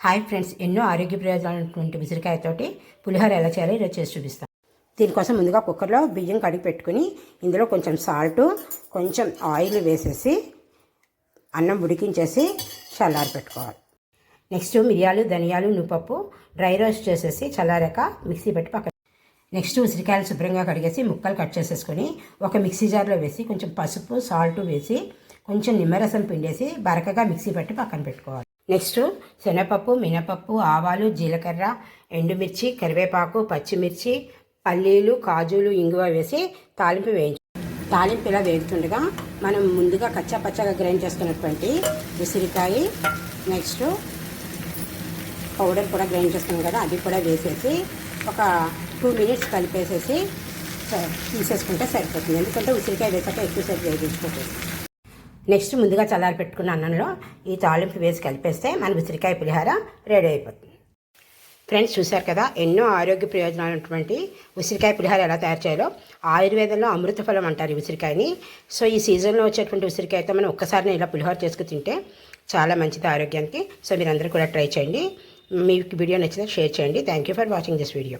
Hi friends, ఎన్నో ఆరోగ్య ప్రయోజనాలు ఉన్నటువంటి ఉసిరికాయతోటి పులిహోర ఎలా చేయాలో ఈరోజు చేసి చూపిస్తాను. దీనికోసం ముందుగా కుక్కర్లో బియ్యం కడిగి పెట్టుకుని ఇందులో కొంచెం సాల్టు, కొంచెం ఆయిల్ వేసేసి అన్నం ఉడికించేసి చల్లారి పెట్టుకోవాలి. నెక్స్ట్ మిరియాలు, ధనియాలు, నువ్వుపప్పు డ్రై రోస్ట్ చేసేసి చల్లారాక మిక్సీ పెట్టి పక్కన. నెక్స్ట్ ఉసిరికాయలు శుభ్రంగా కడిగేసి ముక్కలు కట్ చేసేసుకొని ఒక మిక్సీ జార్లో వేసి కొంచెం పసుపు, సాల్ట్ వేసి కొంచెం నిమ్మరసం పిండేసి బరకగా మిక్సీ పెట్టి పక్కన పెట్టుకోవాలి. నెక్స్ట్ శనగపప్పు, మినపప్పు, ఆవాలు, జీలకర్ర, ఎండుమిర్చి, కరివేపాకు, పచ్చిమిర్చి, పల్లీలు, కాజులు, ఇంగువ వేసి తాలింపు ఇలా వేగుతుండగా మనం ముందుగా కచ్చాపచ్చగా గ్రైండ్ చేసుకున్నటువంటి ఉసిరికాయ, నెక్స్ట్ పౌడర్ కూడా గ్రైండ్ చేసుకున్నాం కదా, అది కూడా వేసేసి ఒక 2 minutes కలిపేసేసి తీసేసుకుంటే సరిపోతుంది. ఎందుకంటే ఉసిరికాయ వేసాక ఎక్కువసేపు వేగించుకోవచ్చు. నెక్స్ట్ ముందుగా చల్లారి పెట్టుకున్న అన్నంలో ఈ తాలింపు వేసి కలిపేస్తే మన ఉసిరికాయ పులిహోర రెడీ అయిపోతుంది. ఫ్రెండ్స్, చూశారు కదా ఎన్నో ఆరోగ్య ప్రయోజనాలు ఉన్నటువంటి ఉసిరికాయ పులిహోర ఎలా తయారు చేయాలో. ఆయుర్వేదంలో అమృత ఫలం అంటారు ఈ ఉసిరికాయని. సో ఈ సీజన్లో వచ్చేటువంటి ఉసిరికాయతో మనం ఒక్కసారి ఇలా పులిహోర చేసుకుని తింటే చాలా మంచిది ఆరోగ్యానికి. సో మీరందరూ కూడా ట్రై చేయండి. మీకు వీడియో నచ్చితే షేర్ చేయండి. Thank you for watching this video.